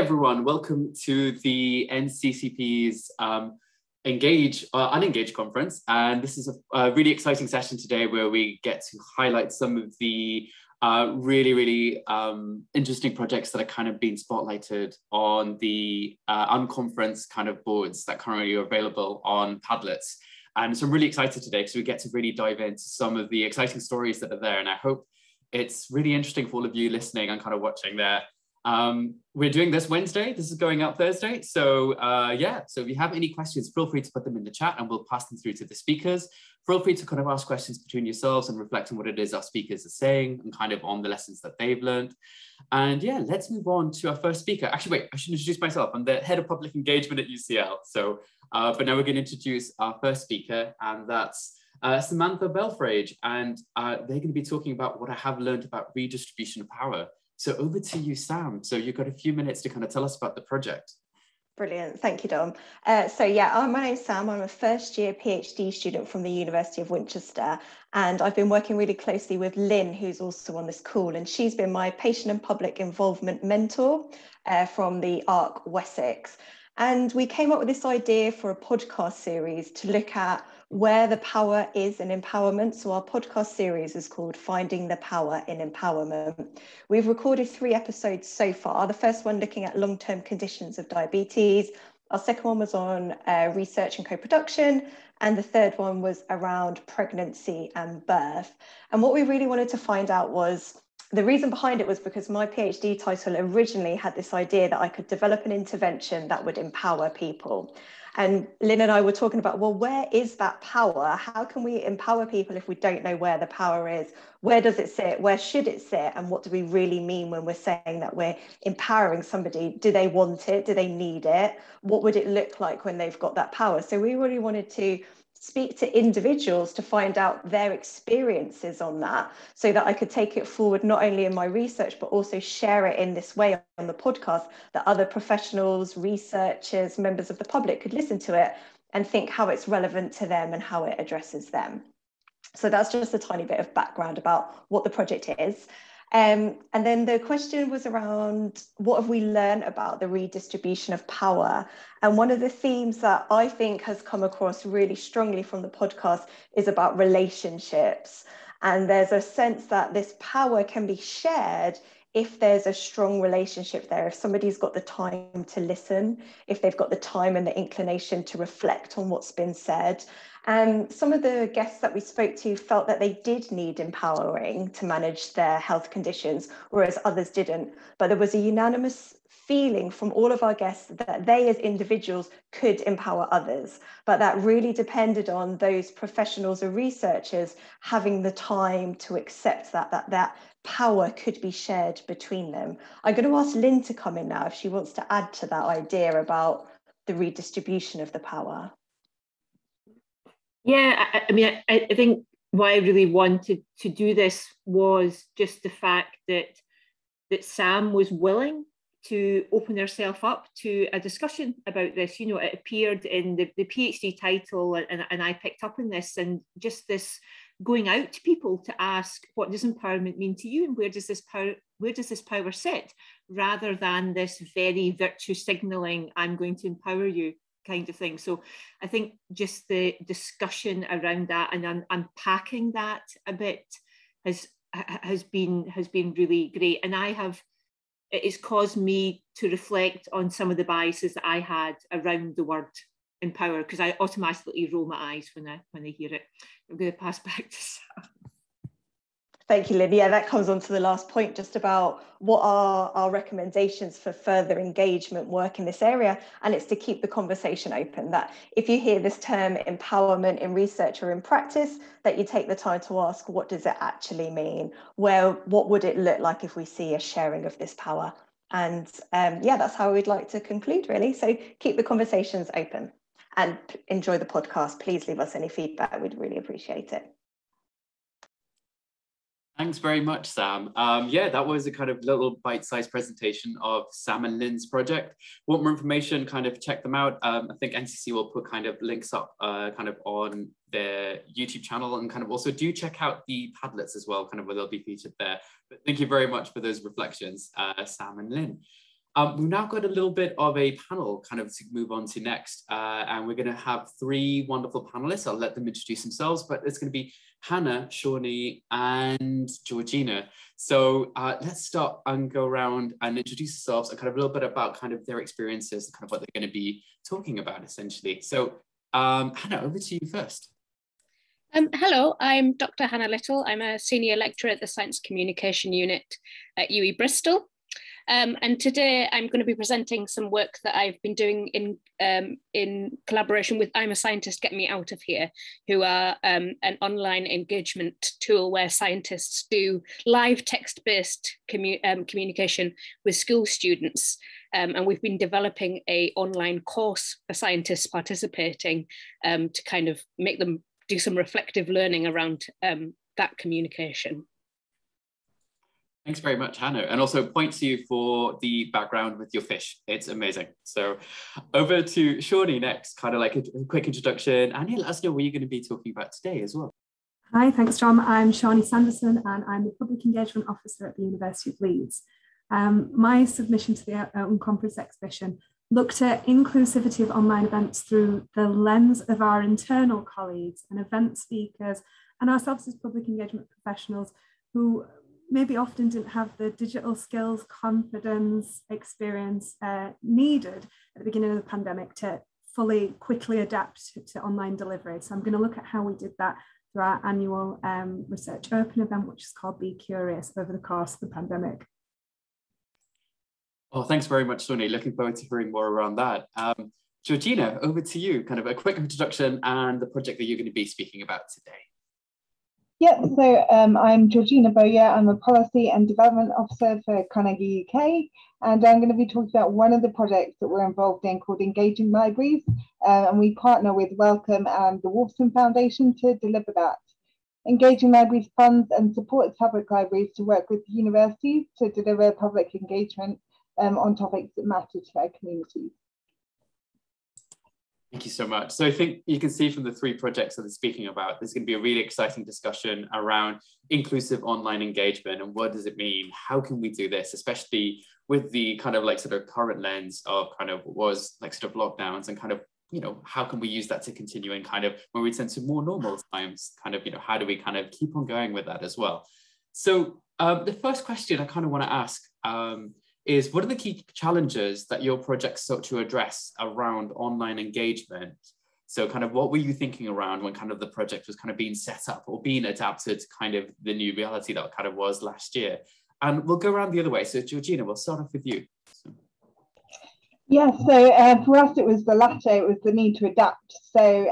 everyone, welcome to the NCCP's Engage Unengage conference. And this is a really exciting session today where we get to highlight some of the really interesting projects that are kind of being spotlighted on the unconference kind of boards that currently are available on Padlets. And so I'm really excited today because we get to really dive into some of the exciting stories that are there. And I hope it's really interesting for all of you listening and kind of watching there. We're doing this Wednesday. This is going out Thursday. So yeah, so if you have any questions, feel free to put them in the chat and we'll pass them through to the speakers. Feel free to kind of ask questions between yourselves and reflect on what it is our speakers are saying and kind of on the lessons that they've learned. And yeah, let's move on to our first speaker. Actually, wait, I should introduce myself. I'm the head of public engagement at UCL. So, but now we're going to introduce our first speaker, and that's Samantha Belfrage. And they're going to be talking about what I have learned about redistribution of power. So over to you, Sam. So you've got a few minutes to kind of tell us about the project. Brilliant. Thank you, Dom. So yeah, my name's Sam. I'm a first year PhD student from the University of Winchester. And I've been working really closely with Lynn, who's also on this call. And she's been my patient and public involvement mentor from the ARC Wessex. And we came up with this idea for a podcast series to look at where the power is in empowerment. So our podcast series is called Finding the Power in Empowerment. We've recorded 3 episodes so far. The first one looking at long-term conditions of diabetes. Our second one was on research and co-production. And the third one was around pregnancy and birth. And what we really wanted to find out was, the reason behind it was because my PhD title originally had this idea that I could develop an intervention that would empower people. And Lynn and I were talking about, well, where is that power? How can we empower people if we don't know where the power is? Where does it sit? Where should it sit? And what do we really mean when we're saying that we're empowering somebody? Do they want it? Do they need it? What would it look like when they've got that power? So we really wanted to speak to individuals to find out their experiences on that, so that I could take it forward not only in my research, but also share it in this way on the podcast, that other professionals, researchers, members of the public could listen to it and think how it's relevant to them and how it addresses them. So that's just a tiny bit of background about what the project is. And then the question was around, what have we learned about the redistribution of power? And one of the themes that I think has come across really strongly from the podcast is about relationships. And there's a sense that this power can be shared if there's a strong relationship there, if somebody's got the time to listen, if they've got the time and the inclination to reflect on what's been said. And some of the guests that we spoke to felt that they did need empowering to manage their health conditions, whereas others didn't. But there was a unanimous feeling from all of our guests that they as individuals could empower others, but that really depended on those professionals or researchers having the time to accept that power could be shared between them. I'm going to ask Lynn to come in now if she wants to add to that idea about the redistribution of the power. Yeah, I mean, I think why I really wanted to do this was just the fact that Sam was willing to open herself up to a discussion about this. You know, it appeared in the PhD title, and I picked up on this, and just this going out to people to ask, what does empowerment mean to you, and where does this power sit, rather than this very virtue signaling, I'm going to empower you kind of thing. So I think just the discussion around that and unpacking that a bit has been really great. And it's caused me to reflect on some of the biases that I had around the word empower, because I automatically roll my eyes when I hear it. I'm going to pass back to Sam. Thank you, Lynn. Yeah, that comes on to the last point, just about what are our recommendations for further engagement work in this area. And it's to keep the conversation open, that if you hear this term empowerment in research or in practice, that you take the time to ask, what does it actually mean? What would it look like if we see a sharing of this power? And yeah, that's how we'd like to conclude, really. So keep the conversations open and enjoy the podcast. Please leave us any feedback. We'd really appreciate it. Thanks very much, Sam. Yeah, that was a kind of little bite-sized presentation of Sam and Lynn's project. Want more information, kind of check them out. I think NCC will put kind of links up kind of on their YouTube channel, and kind of also do check out the Padlets as well, kind of where they'll be featured there. But thank you very much for those reflections, Sam and Lynn. We've now got a little bit of a panel kind of to move on to next, and we're going to have three wonderful panelists. I'll let them introduce themselves, but it's going to be Hannah, Shawnee, and Georgina. So let's start and go around and introduce yourselves and kind of a little bit about kind of their experiences and kind of what they're going to be talking about essentially. So Hannah, over to you first. Hello, I'm Dr. Hannah Little. I'm a senior lecturer at the Science Communication Unit at UWE Bristol. And today I'm going to be presenting some work that I've been doing in collaboration with I'm a Scientist, Get Me Out of Here, who are an online engagement tool where scientists do live text-based communication with school students. And we've been developing an online course for scientists participating to kind of make them do some reflective learning around that communication. Thanks very much, Hannah. And also points to you for the background with your fish. It's amazing. So over to Shawnee next, kind of like a quick introduction. And yeah, let us know what you're going to be talking about today as well. Hi, thanks, Tom. I'm Shawnee Sanderson, and I'm the Public Engagement Officer at the University of Leeds. My submission to the Unconference exhibition looked at inclusivity of online events through the lens of our internal colleagues and event speakers and ourselves as public engagement professionals who maybe often didn't have the digital skills, confidence, experience needed at the beginning of the pandemic to quickly adapt to online delivery. So I'm going to look at how we did that through our annual Research Open event, which is called Be Curious, over the course of the pandemic. Oh, thanks very much, Shawnee. Looking forward to hearing more around that. Georgina, over to you, kind of a quick introduction and the project that you're going to be speaking about today. Yeah, so I'm Georgina Bowyer. I'm a Policy and Development Officer for Carnegie UK, and I'm going to be talking about one of the projects that we're involved in called Engaging Libraries, and we partner with Wellcome and the Wolfson Foundation to deliver that. Engaging Libraries funds and supports public libraries to work with universities to deliver public engagement on topics that matter to their communities. Thank you so much. So I think you can see from the three projects that they're speaking about, there's going to be a really exciting discussion around inclusive online engagement and what does it mean? How can we do this, especially with the kind of like sort of current lens of kind of what was like sort of lockdowns and kind of, you know, how can we use that to continue and kind of when we return to more normal times, kind of, you know, how do we kind of keep on going with that as well? So the first question I kind of want to ask is what are the key challenges that your project sought to address around online engagement? So kind of what were you thinking around when kind of the project was kind of being set up or being adapted to kind of the new reality that kind of was last year? And we'll go around the other way. So Georgina, we'll start off with you. Yeah, so for us, it was the latter. It was the need to adapt. So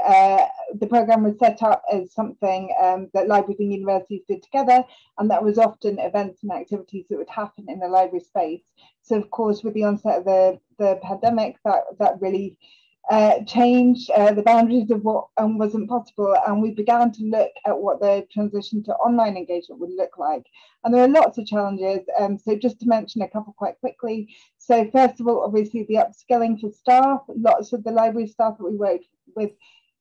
the programme was set up as something that libraries and universities did together, and that was often events and activities that would happen in the library space. So, of course, with the onset of the pandemic, that really changed the boundaries of what wasn't possible, and we began to look at what the transition to online engagement would look like. And there are lots of challenges, so just to mention a couple quite quickly. So first of all, obviously the upskilling for staff. Lots of the library staff that we worked with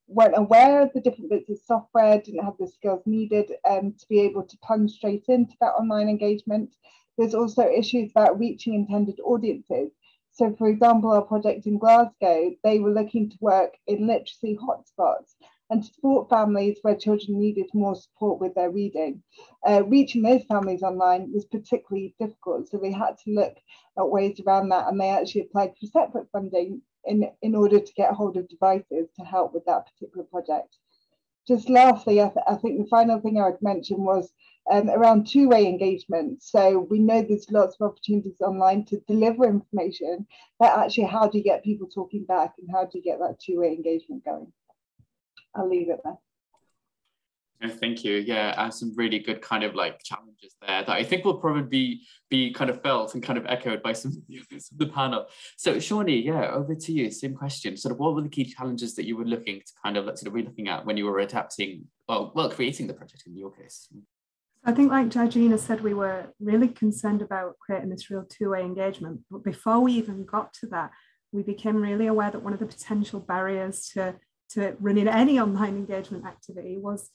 weren't aware of the different bits of software, didn't have the skills needed to be able to plunge straight into that online engagement. There's also issues about reaching intended audiences. So for example, our project in Glasgow, they were looking to work in literacy hotspots and to support families where children needed more support with their reading. Reaching those families online was particularly difficult, so they had to look at ways around that, and they actually applied for separate funding in order to get hold of devices to help with that particular project. Just lastly, I think the final thing I would mention was around two-way engagement. So we know there's lots of opportunities online to deliver information, but actually how do you get people talking back and how do you get that two-way engagement going? I'll leave it there. Thank you. Yeah, and some really good kind of like challenges there that I think will probably be kind of felt and kind of echoed by some of the panel. So Shawnee, yeah, over to you. Same question. Sort of what were the key challenges that you were looking to kind of like sort of re-looking at when you were adapting, well, creating the project in your case? I think like Georgina said, we were really concerned about creating this real two-way engagement. But before we even got to that, we became really aware that one of the potential barriers to running any online engagement activity was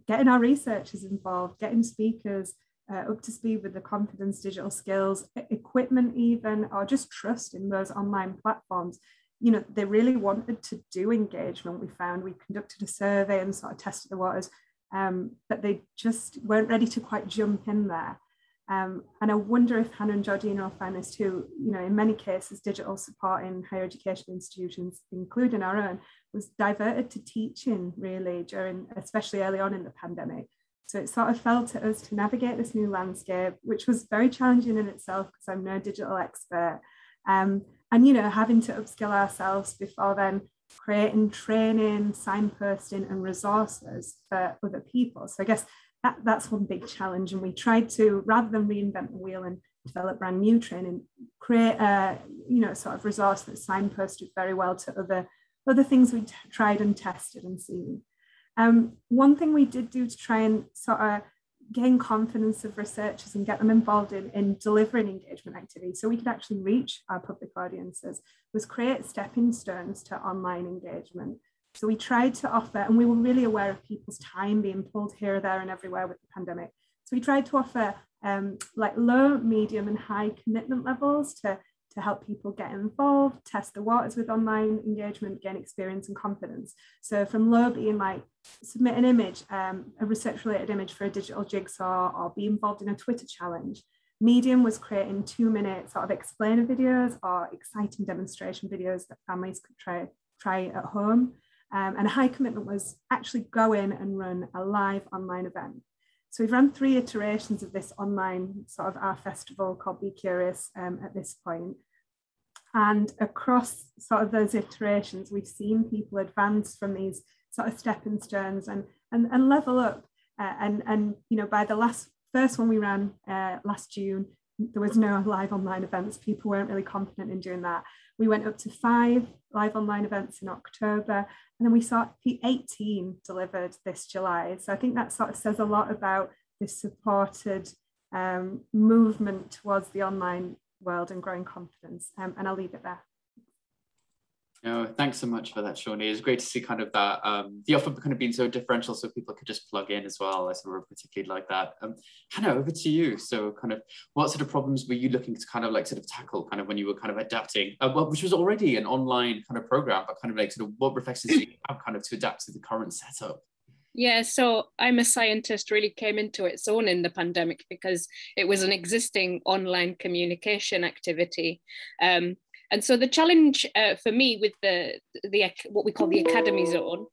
getting our researchers involved, getting speakers up to speed with the confidence, digital skills, equipment even, or just trust in those online platforms. You know, they really wanted to do engagement. We found, we conducted a survey and sort of tested the waters, but they just weren't ready to quite jump in there. And I wonder if Hannah and Georgina will find this too. You know, in many cases, digital support in higher education institutions, including our own, was diverted to teaching really during, especially early on in the pandemic. So it sort of fell to us to navigate this new landscape, which was very challenging in itself because I'm no digital expert. And, you know, having to upskill ourselves before then creating training, signposting and resources for other people. So I guess that's one big challenge. And we tried to, rather than reinvent the wheel and develop brand new training, create a, you know, sort of resource that's signposted very well to other things we tried and tested and seen. One thing we did do to try and sort of gain confidence of researchers and get them involved in delivering engagement activities so we could actually reach our public audiences was create stepping stones to online engagement. So we tried to offer, and we were really aware of people's time being pulled here, there and everywhere with the pandemic. So we tried to offer like low, medium and high commitment levels to help people get involved, test the waters with online engagement, gain experience and confidence. So from low being like submit an image, a research related image for a digital jigsaw, or be involved in a Twitter challenge. Medium was creating 2-minute sort of explainer videos or exciting demonstration videos that families could try at home. And a high commitment was actually go in and run a live online event. So we've run 3 iterations of this online sort of our festival called Be Curious at this point. And across sort of those iterations, we've seen people advance from these sort of stepping stones and level up. And you know, by the first one we ran last June, there was no live online events. People weren't really confident in doing that. We went up to 5 live online events in October, and then we saw 18 delivered this July. So I think that sort of says a lot about this supported movement towards the online world and growing confidence. And I'll leave it there. Oh, thanks so much for that, Shawnee. It's great to see kind of that, the offer kind of being so differential so people could just plug in as well. I sort of particularly like that. Hannah, over to you. So kind of what sort of problems were you looking to kind of like sort of tackle kind of when you were kind of adapting, well, which was already an online kind of program, but kind of like sort of what reflections do you have kind of to adapt to the current setup? Yeah, so I'm a Scientist really came into its own in the pandemic because it was an existing online communication activity. And so the challenge for me with the what we call the Academy Zone,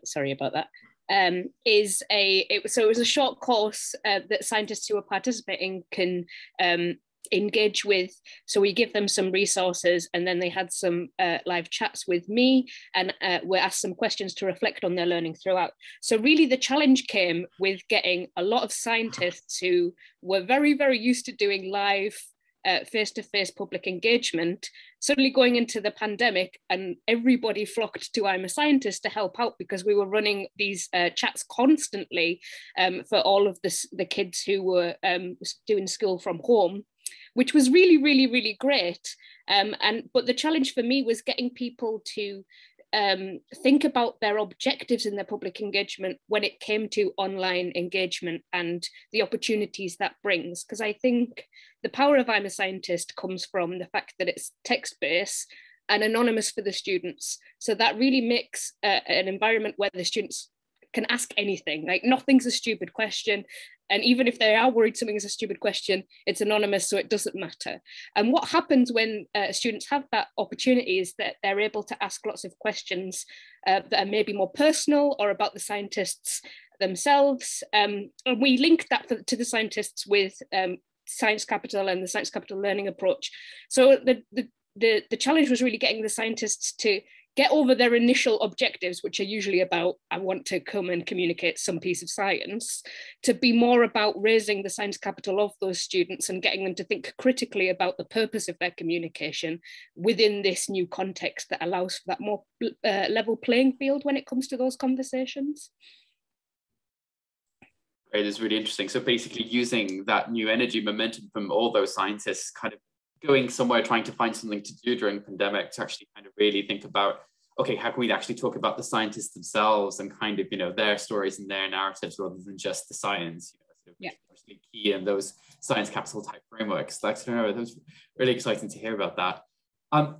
sorry about that, it was a short course that scientists who are participating can engage with. So we give them some resources, and then they had some live chats with me, and we're asked some questions to reflect on their learning throughout. So really the challenge came with getting a lot of scientists who were very, very used to doing live face-to-face public engagement, suddenly going into the pandemic, and everybody flocked to I'm a Scientist to help out because we were running these chats constantly for all of the kids who were doing school from home, which was really, really, really great. But the challenge for me was getting people to think about their objectives in their public engagement when it came to online engagement and the opportunities that brings. Because I think the power of I'm a Scientist comes from the fact that it's text-based and anonymous for the students. So that really makes an environment where the students can ask anything, like nothing's a stupid question. And even if they are worried something is a stupid question, it's anonymous, so it doesn't matter. And what happens when students have that opportunity is that they're able to ask lots of questions that are maybe more personal or about the scientists themselves. And we link that to the scientists with Science Capital and the Science Capital learning approach. So the challenge was really getting the scientists to get over their initial objectives, which are usually about, I want to come and communicate some piece of science, to be more about raising the science capital of those students and getting them to think critically about the purpose of their communication within this new context that allows for that more level playing field when it comes to those conversations. Great, it's really interesting. So basically using that new energy momentum from all those scientists kind of going somewhere, trying to find something to do during the pandemic to actually kind of really think about, okay, how can we actually talk about the scientists themselves and kind of, you know, their stories and their narratives rather than just the science, you know, sort of actually key in those science capital type frameworks. Like, I don't know, that was really exciting to hear about that.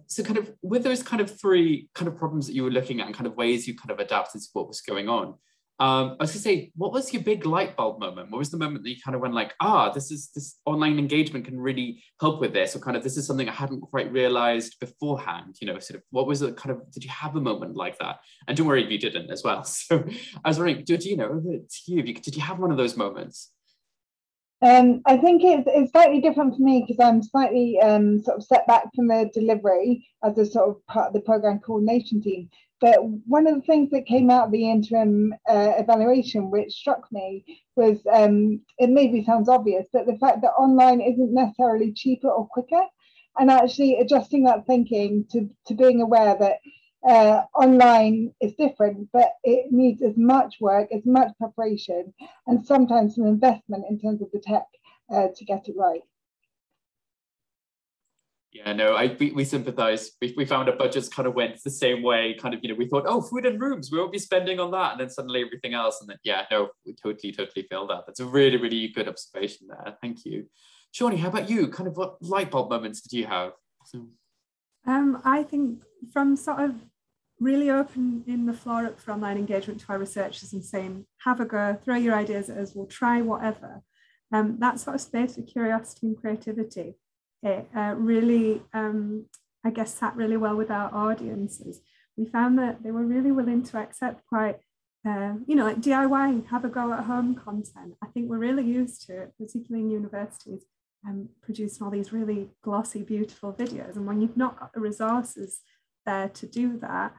So kind of with those kind of three kind of problems that you were looking at and kind of ways you kind of adapted to what was going on, I was gonna say, what was your big light bulb moment? What was the moment that you kind of went like, this online engagement can really help with this, or kind of this is something I hadn't quite realized beforehand, you know, sort of what was it kind of, did you have a moment like that? And don't worry if you didn't as well. So I was wondering, did you have one of those moments? I think it's slightly different for me because I'm slightly sort of set back from the delivery as a sort of part of the program coordination team. But one of the things that came out of the interim evaluation, which struck me, was it maybe sounds obvious, but the fact that online isn't necessarily cheaper or quicker, and actually adjusting that thinking to being aware that online is different, but it needs as much work, as much preparation, and sometimes some investment in terms of the tech to get it right. Yeah, no, we sympathize. We found our budgets kind of went the same way. Kind of, you know, we thought, oh, food and rooms, we won't be spending on that, and then suddenly everything else, and then yeah, no, we totally feel that. That's a really, really good observation there. Thank you, Shawnee. How about you? Kind of what light bulb moments did you have? So... I think from sort of really opening the floor up for online engagement to our researchers and saying, have a go, throw your ideas at us, we'll try whatever. That sort of space of curiosity and creativity, it really, I guess, sat really well with our audiences. We found that they were really willing to accept quite, you know, like DIY, have a go at home content. I think we're really used to it, particularly in universities, producing all these really glossy, beautiful videos. And when you've not got the resources there to do that,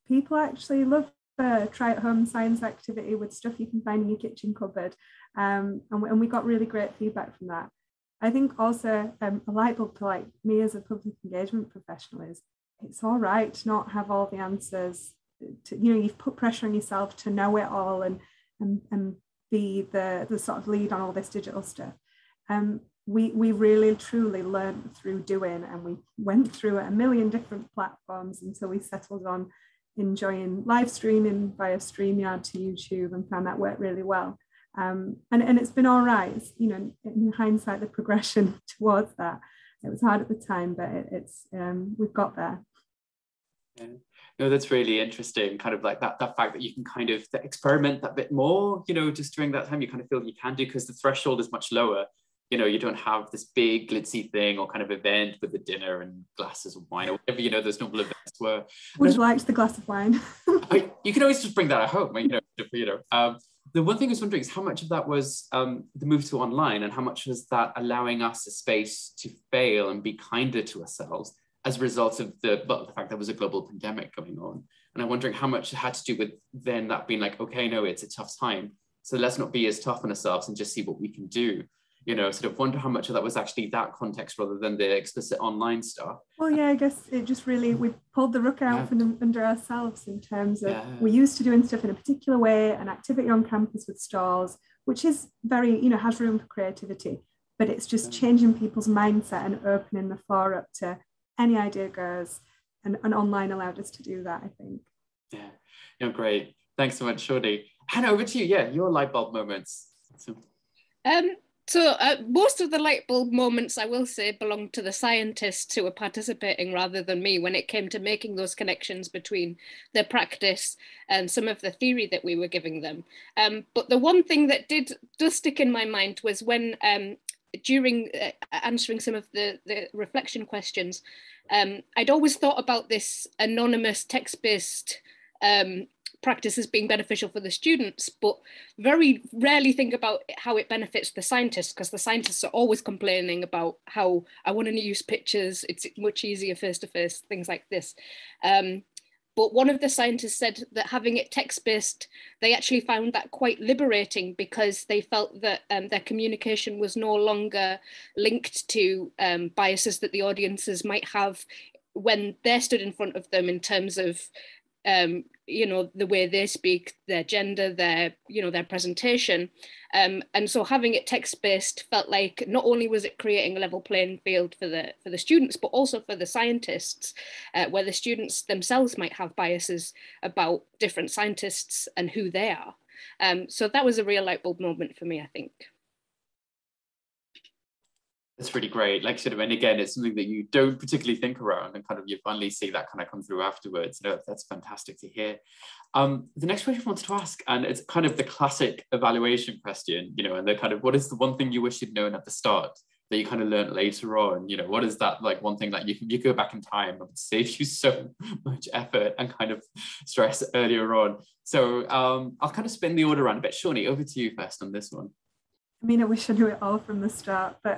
people actually love a try-at-home science activity with stuff you can find in your kitchen cupboard. And we got really great feedback from that. I think also a light bulb to like me as a public engagement professional is it's all right to not have all the answers. You know, you've put pressure on yourself to know it all and be the sort of lead on all this digital stuff. We really truly learned through doing, and we went through a million different platforms until we settled on enjoying live streaming via StreamYard to YouTube, and found that worked really well. And it's been all right. It's, you know, in hindsight, the progression towards that, it was hard at the time, but it's we've got there. Yeah. No, that's really interesting. Kind of like that fact that you can kind of experiment that bit more, you know, just during that time, you kind of feel you can do, because the threshold is much lower. You know, you don't have this big glitzy thing or kind of event with the dinner and glasses of wine or whatever, you know, those normal events were. Would you like the glass of wine? You can always just bring that at home, you know. The one thing I was wondering is how much of that was the move to online, and how much was that allowing us a space to fail and be kinder to ourselves as a result of the fact there was a global pandemic going on. And I'm wondering how much it had to do with then that being like, okay, no, it's a tough time, so let's not be as tough on ourselves and just see what we can do. You know, sort of wonder how much of that was actually that context rather than the explicit online stuff. Well, yeah, I guess it just really, we pulled the rug out from under ourselves in terms of we're used to doing stuff in a particular way, an activity on campus with stalls, which is very, you know, has room for creativity, but it's just changing people's mindset and opening the floor up to any idea goes, and online allowed us to do that, I think. Yeah, no, great. Thanks so much, Shawnee. Hannah, over to you. Yeah, your light bulb moments. So most of the light bulb moments, I will say, belong to the scientists who were participating rather than me when it came to making those connections between their practice and some of the theory that we were giving them. But the one thing that does stick in my mind was when, during answering some of the reflection questions, I'd always thought about this anonymous text-based practice as being beneficial for the students, but very rarely think about how it benefits the scientists, because the scientists are always complaining about how I want to use pictures, it's much easier face-to-face, things like this. But one of the scientists said that having it text-based, they actually found that quite liberating, because they felt that their communication was no longer linked to biases that the audiences might have when they're stood in front of them in terms of you know, the way they speak, their gender, their presentation. And so having it text-based felt like not only was it creating a level playing field for the students, but also for the scientists, where the students themselves might have biases about different scientists and who they are. So that was a real light bulb moment for me, I think. It's really great. Like sort of, and again, it's something that you don't particularly think around, and kind of you finally see that kind of come through afterwards. No, that's fantastic to hear. The next question I wanted to ask, and it's kind of the classic evaluation question, you know, and the kind of, what is the one thing you wish you'd known at the start that you kind of learned later on? You know, what is that like one thing that you go back in time and would save you so much effort and kind of stress earlier on? So I'll kind of spin the order around a bit. Shawnee, over to you first on this one. I mean, I wish I knew it all from the start, but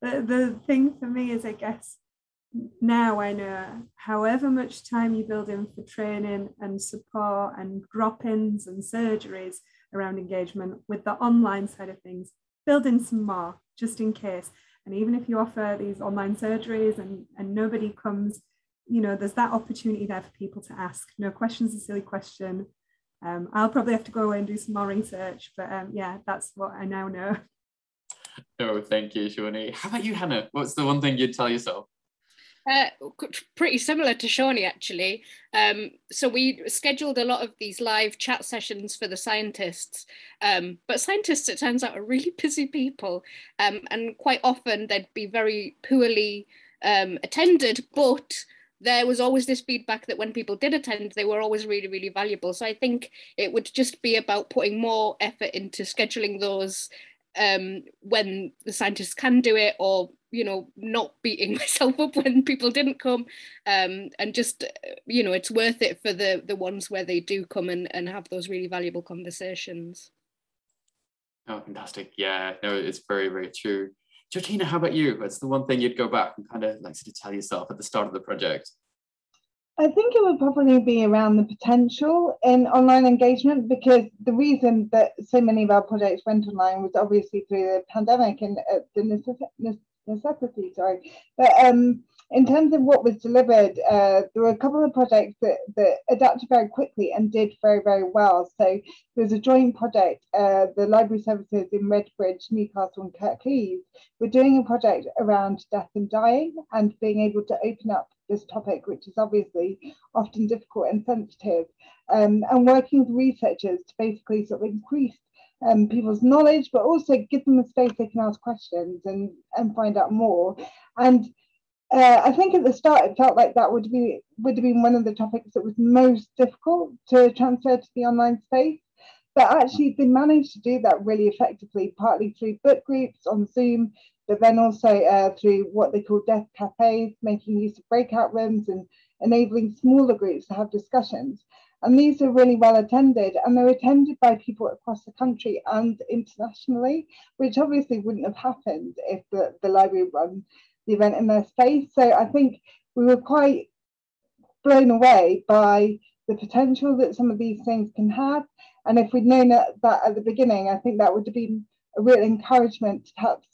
the thing for me is, I guess, now I know however much time you build in for training and support and drop-ins and surgeries around engagement, with the online side of things, build in some more just in case. And even if you offer these online surgeries and nobody comes, you know, there's that opportunity there for people to ask. No question's a silly question. I'll probably have to go away and do some more research, but yeah, that's what I now know. Oh, thank you, Shawnee. How about you, Hannah? What's the one thing you'd tell yourself? Pretty similar to Shawnee, actually. So we scheduled a lot of these live chat sessions for the scientists, but scientists, it turns out, are really busy people, and quite often they'd be very poorly attended, but there was always this feedback that when people did attend, they were always really, really valuable. So I think it would just be about putting more effort into scheduling those when the scientists can do it, or, you know, not beating myself up when people didn't come, and just, you know, it's worth it for the ones where they do come and have those really valuable conversations. Oh, fantastic. Yeah, no, it's very, very true. Georgina, how about you? What's the one thing you'd go back and kind of like sort of tell yourself at the start of the project? I think it would probably be around the potential in online engagement, because the reason that so many of our projects went online was obviously through the pandemic and the necessity, sorry. But in terms of what was delivered, there were a couple of projects that adapted very quickly and did very, very well. So there's a joint project, the library services in Redbridge, Newcastle and Kirklees were doing a project around death and dying and being able to open up this topic, which is obviously often difficult and sensitive, and working with researchers to basically sort of increase people's knowledge, but also give them a space they can ask questions and find out more. And I think at the start it felt like that would have been one of the topics that was most difficult to transfer to the online space. But actually they managed to do that really effectively, partly through book groups on Zoom, but then also through what they call death cafes, making use of breakout rooms and enabling smaller groups to have discussions. And these are really well attended, and they're attended by people across the country and internationally, which obviously wouldn't have happened if the library run the event in their space. So I think we were quite blown away by the potential that some of these things can have. And if we'd known that at the beginning, I think that would have been a real encouragement to perhaps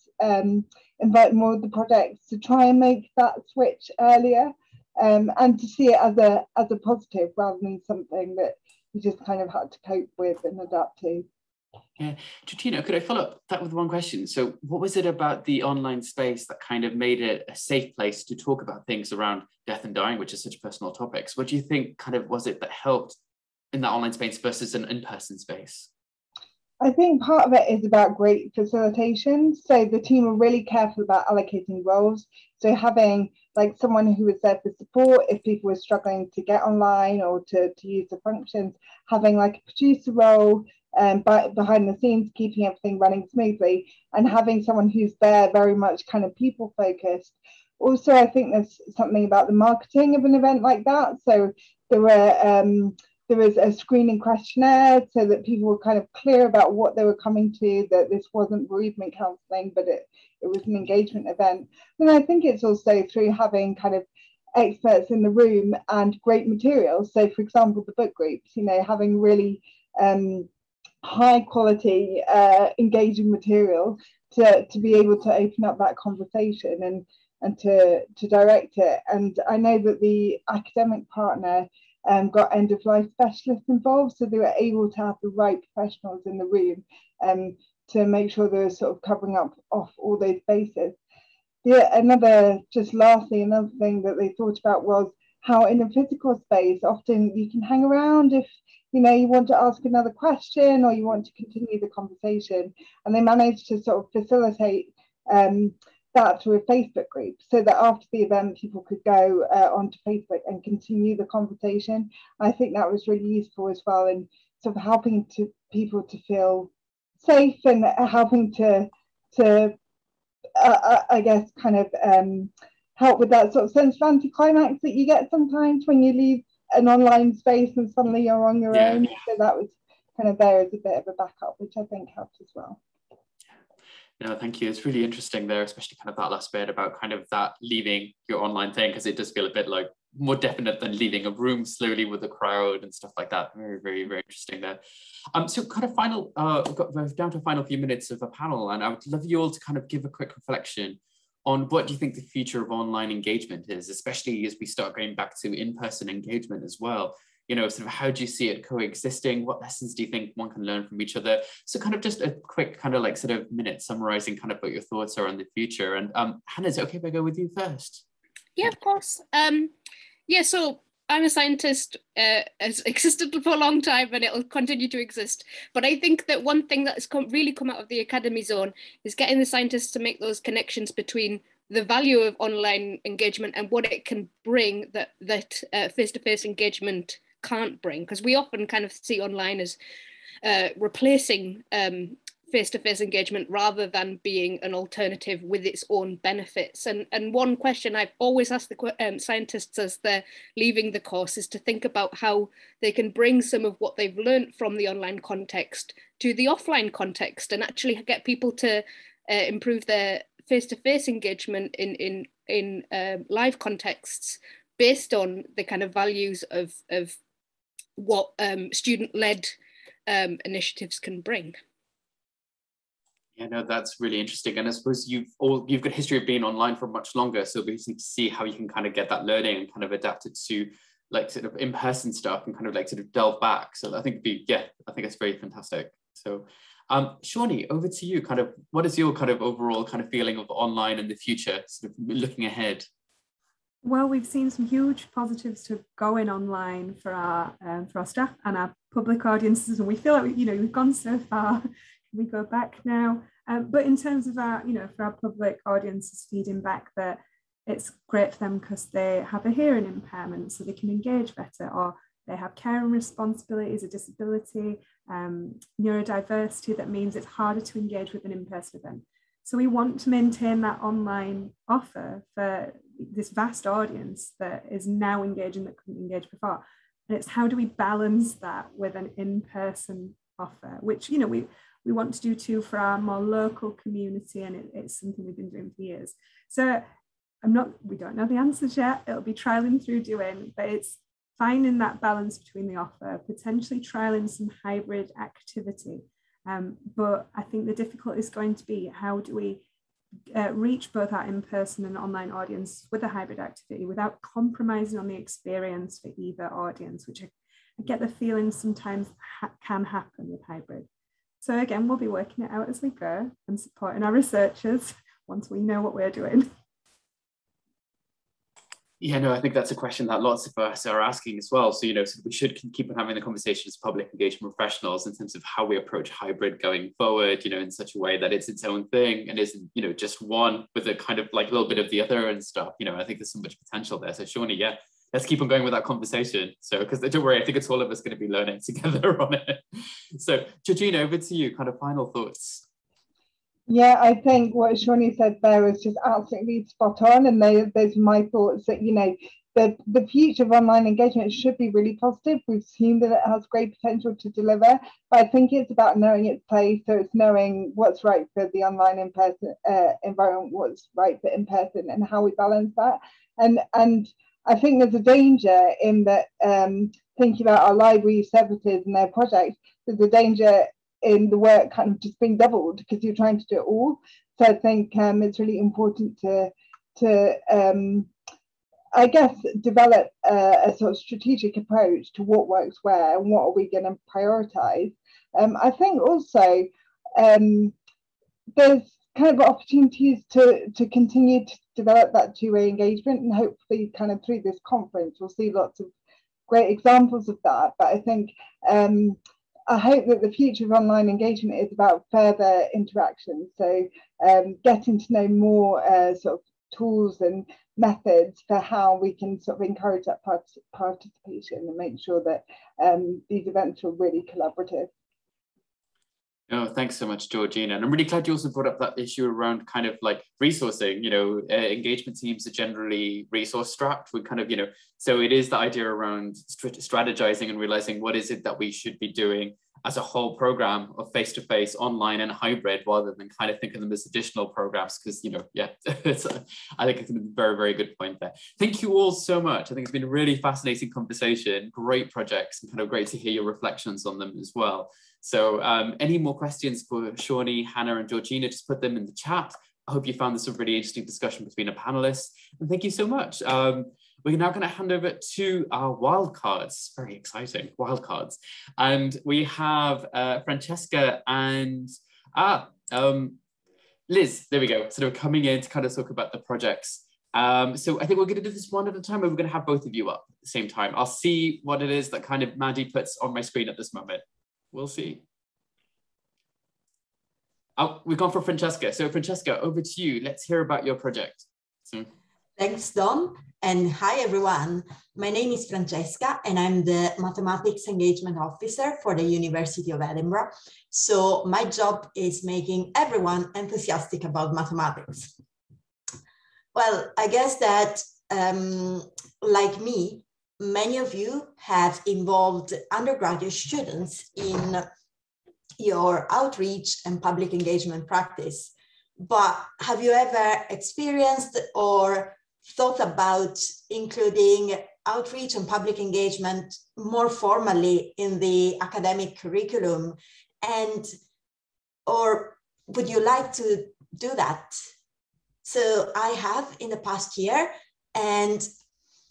invite more of the projects to try and make that switch earlier, and to see it as a positive rather than something that you just kind of had to cope with and adapt to. Yeah, Georgina, could I follow up that with one question? So what was it about the online space that kind of made it a safe place to talk about things around death and dying, which is such personal topics? What do you think kind of was it that helped in that online space versus an in-person space? I think part of it is about great facilitation. So the team were really careful about allocating roles. So having like someone who was there for support if people were struggling to get online or to use the functions, having like a producer role behind the scenes, keeping everything running smoothly, and having someone who's there very much kind of people focused. Also, I think there's something about the marketing of an event like that. So there was a screening questionnaire so that people were kind of clear about what they were coming to, that this wasn't bereavement counselling, but it was an engagement event. And I think it's also through having kind of experts in the room and great materials. So for example, the book groups, you know, having really high quality engaging material to be able to open up that conversation and to direct it. And I know that the academic partner got end-of-life specialists involved, so they were able to have the right professionals in the room to make sure they were sort of covering up off all those bases. Another thing that they thought about was how in a physical space often you can hang around if you know you want to ask another question or you want to continue the conversation, and they managed to sort of facilitate that through a Facebook group, so that after the event people could go onto Facebook and continue the conversation. I think that was really useful as well, in sort of helping people to feel safe, and helping to I guess kind of help with that sort of sense of anticlimax that you get sometimes when you leave an online space and suddenly you're on your own. So that was kind of there as a bit of a backup, which I think helped as well. No, thank you. It's really interesting there, especially kind of that last bit about kind of that leaving your online thing, because it does feel a bit like more definite than leaving a room slowly with a crowd and stuff like that. Very, very, very interesting there. So kind of final, we're down to a final few minutes of a panel, and I would love you all to kind of give a quick reflection on what do you think the future of online engagement is, especially as we start going back to in-person engagement as well. You know, sort of how do you see it coexisting? What lessons do you think one can learn from each other? So kind of just a quick kind of like sort of minute summarizing kind of what your thoughts are on the future. And Hannah, is it okay if I go with you first? Yeah, of course. Yeah, so I'm a scientist, has existed for a long time and it'll continue to exist. But I think that one thing that has really come out of the academy zone is getting the scientists to make those connections between the value of online engagement and what it can bring that face-to-face engagement can't bring, because we often kind of see online as replacing face-to-face engagement rather than being an alternative with its own benefits. And one question I've always asked the scientists as they're leaving the course is to think about how they can bring some of what they've learned from the online context to the offline context, and actually get people to improve their face-to-face engagement in live contexts based on the kind of values of what student-led initiatives can bring. Yeah, no, that's really interesting. And I suppose you've got a history of being online for much longer, so it'll be interesting to see how you can kind of get that learning and kind of adapt it to like sort of in-person stuff and kind of like sort of delve back. So I think I think it's very fantastic. So Shawnee, over to you. Kind of what is your kind of overall kind of feeling of online in the future, sort of looking ahead? Well, we've seen some huge positives to going online for our staff and our public audiences, and we feel like we've gone so far. We go back now, but in terms of our for our public audiences, feeding back that it's great for them because they have a hearing impairment, so they can engage better, or they have care and responsibilities, a disability, neurodiversity that means it's harder to engage with an in-person event. So we want to maintain that online offer for this vast audience that is now engaging that couldn't engage before. And it's how do we balance that with an in-person offer, which we want to do too for our more local community, and it's something we've been doing for years. So we don't know the answers yet. It'll be trialing through doing, but it's finding that balance between the offer, potentially trialing some hybrid activity. But I think the difficulty is going to be how do we reach both our in-person and online audience with a hybrid activity without compromising on the experience for either audience, which I get the feeling sometimes can happen with hybrid. So again, we'll be working it out as we go and supporting our researchers once we know what we're doing. Yeah, no, I think that's a question that lots of us are asking as well. So, so we should keep on having the conversation as public engagement professionals in terms of how we approach hybrid going forward, in such a way that it's its own thing and isn't, just one with a kind of like a little bit of the other and stuff. I think there's so much potential there. So Shawnee, yeah, let's keep on going with that conversation. So, because don't worry, I think it's all of us going to be learning together on it. So Georgina, over to you, kind of final thoughts. Yeah, I think what Shawnee said there was just absolutely spot on, and those are my thoughts that the future of online engagement should be really positive. We've seen that it has great potential to deliver, but I think it's about knowing its place. So it's knowing what's right for the online in-person environment, what's right for in-person, and how we balance that. And I think there's a danger in that thinking about our library services and their projects. There's a danger in the work kind of just being doubled because you're trying to do it all. So I think it's really important to I guess develop a sort of strategic approach to what works where and what are we going to prioritize. I think also there's kind of opportunities to continue to develop that two-way engagement, and hopefully kind of through this conference we'll see lots of great examples of that. But I think I hope that the future of online engagement is about further interaction. So getting to know more sort of tools and methods for how we can sort of encourage that participation and make sure that these events are really collaborative. Oh, thanks so much, Georgina. And I'm really glad you also brought up that issue around kind of like resourcing. You know, engagement teams are generally resource strapped. We kind of, you know, so it is the idea around strategizing and realizing what is it that we should be doing as a whole program of face-to-face, online and hybrid, rather than kind of think of them as additional programs. Because, you know, yeah, I think it's a very, very good point there. Thank you all so much. I think it's been a really fascinating conversation, great projects, and kind of great to hear your reflections on them as well. So any more questions for Shawnee, Hannah, and Georgina, just put them in the chat. I hope you found this a really interesting discussion between our panelists. And thank you so much. We're now going to hand over to our wildcards. Very exciting, wildcards. And we have Francesca and Liz, there we go. Sort of coming in to kind of talk about the projects. So I think we're going to do this one at a time, and we're going to have both of you up at the same time. I'll see what it is that kind of Maddie puts on my screen at this moment. We'll see. Oh, we've gone for Francesca. So Francesca, over to you. Let's hear about your project. So. Thanks, Dom. And hi, everyone. My name is Francesca, and I'm the Mathematics Engagement Officer for the University of Edinburgh. So my job is making everyone enthusiastic about mathematics. Well, I guess that, like me, many of you have involved undergraduate students in your outreach and public engagement practice. But have you ever experienced or thought about including outreach and public engagement more formally in the academic curriculum? And, or would you like to do that? So I have in the past year, and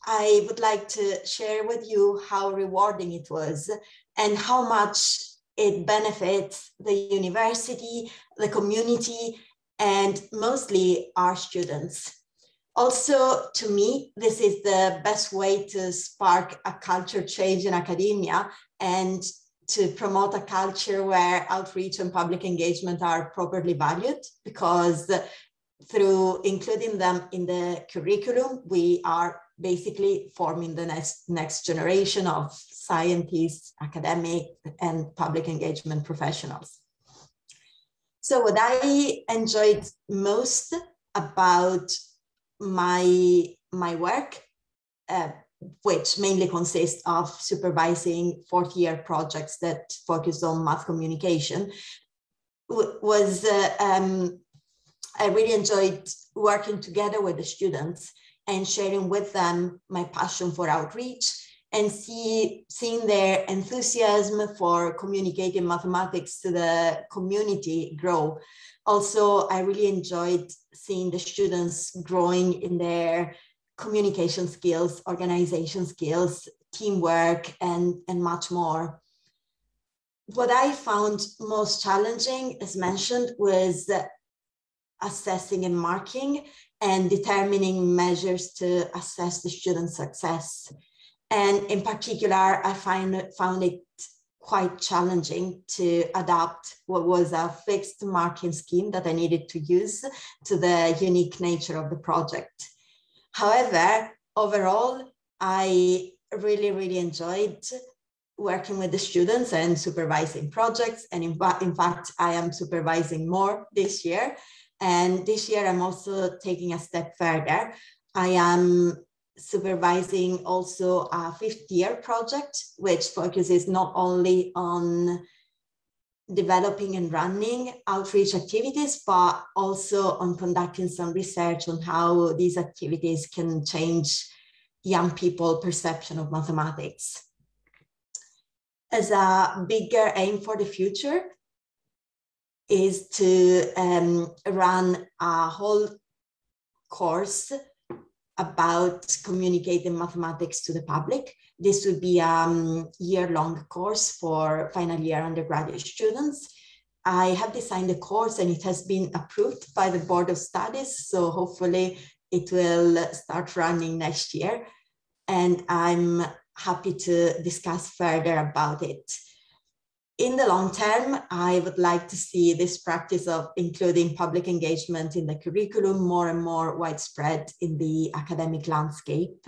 I would like to share with you how rewarding it was and how much it benefits the university, the community, and mostly our students. Also, to me, this is the best way to spark a culture change in academia and to promote a culture where outreach and public engagement are properly valued, because through including them in the curriculum, we are basically forming the next generation of scientists, academic, and public engagement professionals. So what I enjoyed most about my work, which mainly consists of supervising fourth-year projects that focus on math communication, was I really enjoyed working together with the students and sharing with them my passion for outreach and seeing their enthusiasm for communicating mathematics to the community grow. Also, I really enjoyed seeing the students growing in their communication skills, organization skills, teamwork, and much more. What I found most challenging, as mentioned, was assessing and marking and determining measures to assess the student's success. And in particular, I found it quite challenging to adapt what was a fixed marking scheme that I needed to use to the unique nature of the project. However, overall, I really enjoyed working with the students and supervising projects. And in fact, I am supervising more this year. And this year, I'm also taking a step further. I am supervising also a fifth-year project, which focuses not only on developing and running outreach activities, but also on conducting some research on how these activities can change young people's perception of mathematics. As a bigger aim for the future is to run a whole course about communicating mathematics to the public. This would be a year-long course for final year undergraduate students. I have designed the course and it has been approved by the Board of Studies, so hopefully it will start running next year. And I'm happy to discuss further about it. In the long term, I would like to see this practice of including public engagement in the curriculum more and more widespread in the academic landscape.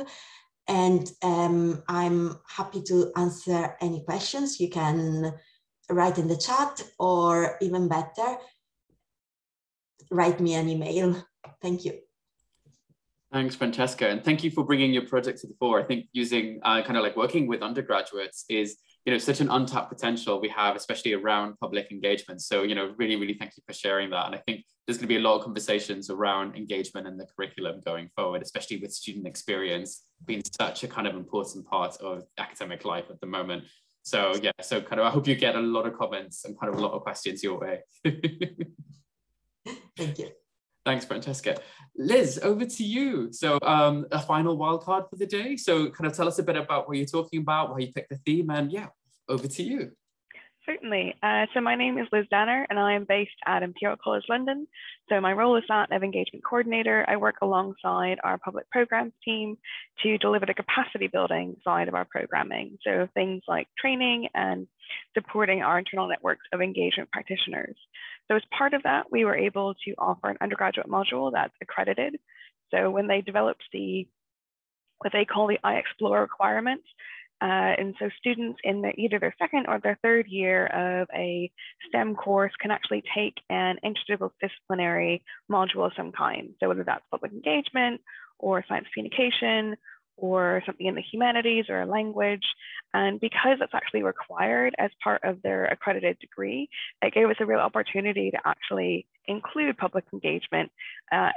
And I'm happy to answer any questions. You can write in the chat, or even better, write me an email. Thank you. Thanks, Francesca, and thank you for bringing your project to the fore. I think using kind of like working with undergraduates is, you know, such an untapped potential we have, especially around public engagement. So, you know, really, really thank you for sharing that. And I think there's going to be a lot of conversations around engagement in the curriculum going forward, especially with student experience being such a kind of important part of academic life at the moment. So yeah, so kind of I hope you get a lot of comments and kind of a lot of questions your way. Thank you. Thanks, Francesca. Liz, over to you. So a final wildcard for the day. So kind of tell us a bit about what you're talking about, why you picked the theme, and yeah, over to you. Certainly. So my name is Liz Danner, and I am based at Imperial College London. So my role is that of engagement coordinator. I work alongside our public programs team to deliver the capacity building side of our programming. So things like training and supporting our internal networks of engagement practitioners. So as part of that, we were able to offer an undergraduate module that's accredited. So when they developed what they call the iExplore requirements, and so students in either their second or their third year of a STEM course can actually take an interdisciplinary module of some kind. So whether that's public engagement or science communication or something in the humanities or a language. And because it's actually required as part of their accredited degree, it gave us a real opportunity to actually include public engagement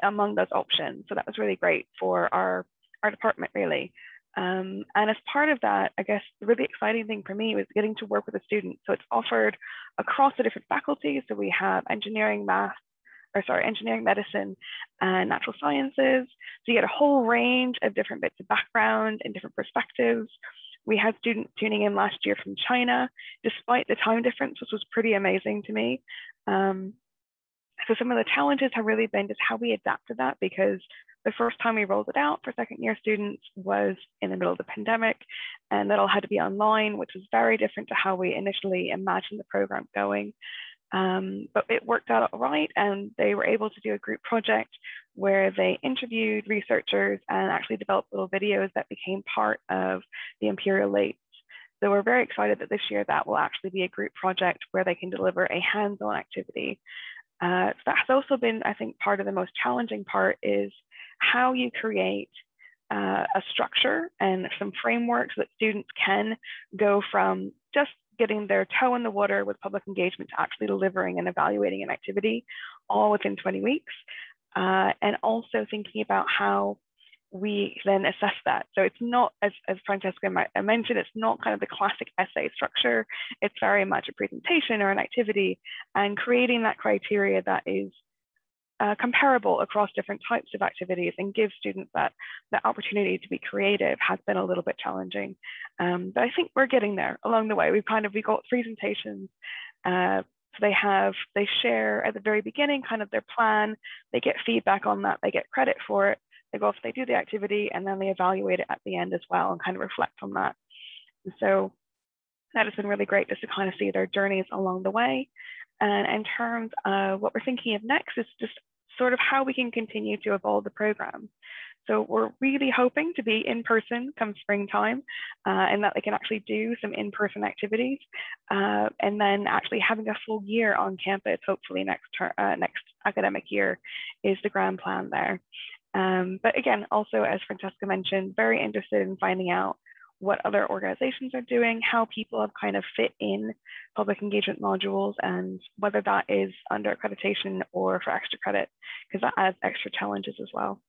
among those options. So that was really great for our department, really. And as part of that, I guess the really exciting thing for me was getting to work with the students. So it's offered across the different faculties. So we have engineering, medicine, and natural sciences. So you get a whole range of different bits of background and different perspectives. We had students tuning in last year from China, despite the time difference, which was pretty amazing to me. So some of the challenges have really been just how we adapted that, because the first time we rolled it out for second year students was in the middle of the pandemic, and that all had to be online, which was very different to how we initially imagined the program going. But it worked out all right, and they were able to do a group project where they interviewed researchers and actually developed little videos that became part of the Imperial Lates. So we're very excited that this year that will actually be a group project where they can deliver a hands-on activity. So that has also been, I think, part of the most challenging part is how you create a structure and some frameworks so that students can go from just getting their toe in the water with public engagement to actually delivering and evaluating an activity all within 20 weeks. And also thinking about how we then assess that. So it's not, as Francesca mentioned, it's not kind of the classic essay structure. It's very much a presentation or an activity, and creating that criteria that is comparable across different types of activities and give students that opportunity to be creative has been a little bit challenging. But I think we're getting there along the way. We got presentations. So they share at the very beginning kind of their plan, they get feedback on that, they get credit for it, they go off, they do the activity, and then they evaluate it at the end as well and kind of reflect on that. And so that has been really great just to kind of see their journeys along the way. And in terms of what we're thinking of next is just sort of how we can continue to evolve the program. So we're really hoping to be in person come springtime, and that they can actually do some in-person activities, and then actually having a full year on campus, hopefully next academic year is the grand plan there. But again, also as Francesca mentioned, very interested in finding out what other organizations are doing, how people have kind of fit in public engagement modules, and whether that is under accreditation or for extra credit, because that adds extra challenges as well.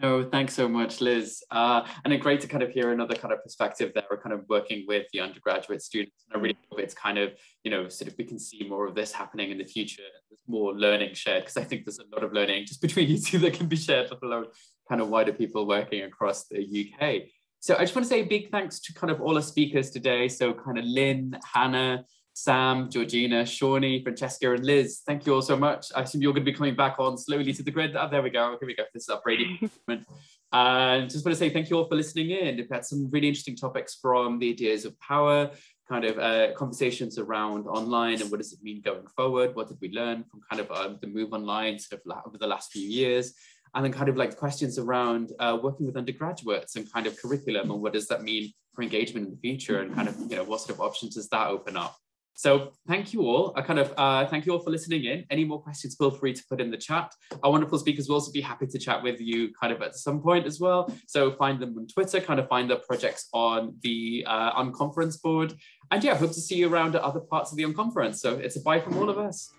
No, thanks so much, Liz. And it's great to kind of hear another kind of perspective there. We're kind of working with the undergraduate students, and I really hope it's kind of, you know, sort of we can see more of this happening in the future. There's more learning shared, because I think there's a lot of learning just between you two that can be shared, let alone kind of wider people working across the UK. So I just want to say a big thanks to kind of all our speakers today. So kind of Lynn, Hannah, Sam, Georgina, Shawnee, Francesca, and Liz. Thank you all so much. I assume you're going to be coming back on slowly to the grid. Oh, there we go. Here we go. This is our Brady moment. And just want to say thank you all for listening in. We've had some really interesting topics from the ideas of power, kind of conversations around online and what does it mean going forward? What did we learn from kind of the move online sort of over the last few years? And then kind of like questions around working with undergraduates and kind of curriculum and what does that mean for engagement in the future and kind of, you know, what sort of options does that open up? So thank you all. Thank you all for listening in. Any more questions, feel free to put in the chat. Our wonderful speakers will also be happy to chat with you kind of at some point as well. So find them on Twitter, kind of find their projects on the Unconference board. And yeah, hope to see you around at other parts of the Unconference. So it's a bye from all of us.